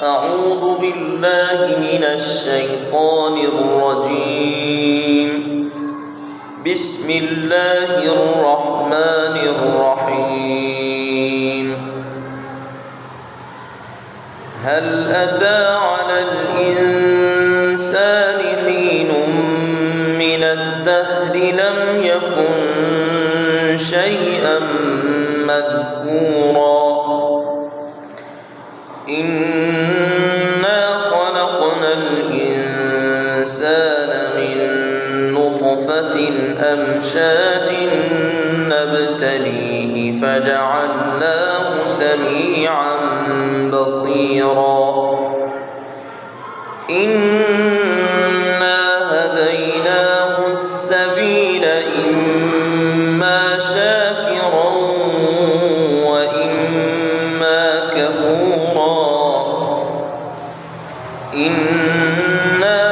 أعوذ بالله من الشيطان الرجيم. بسم الله الرحمن الرحيم. هل أتى على الإنسان حين من الدهر لم يكن شيئا مذكورا إنا خلقنا الإنسان من نطفة أمشاج نبتليه فجعلناه سميعا بصيرا إنا هديناه السبيل إما شاكرا وإما كفورا إنا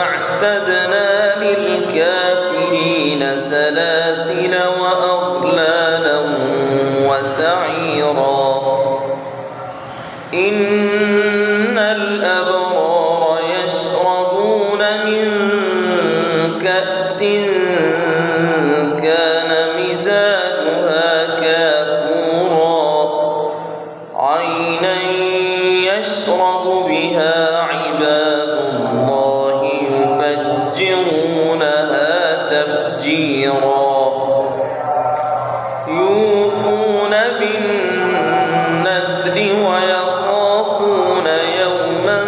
أعتدنا للكافرين سلاسل وأغلالا وسعيرا إن الأبرار يشربون من كأس كان مزاجها كافورا عينا يشرب بها عباد الله يفجرونها تفجيرا يوفون بالنذر ويخافون يوما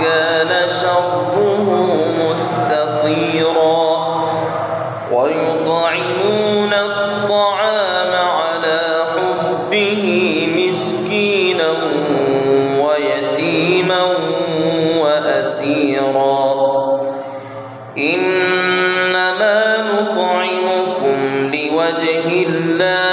كان شره مستطيرا ويطعمون الطعام على حبه مسكينا ويتيما وأسيرا إنما نطعمكم لوجه الله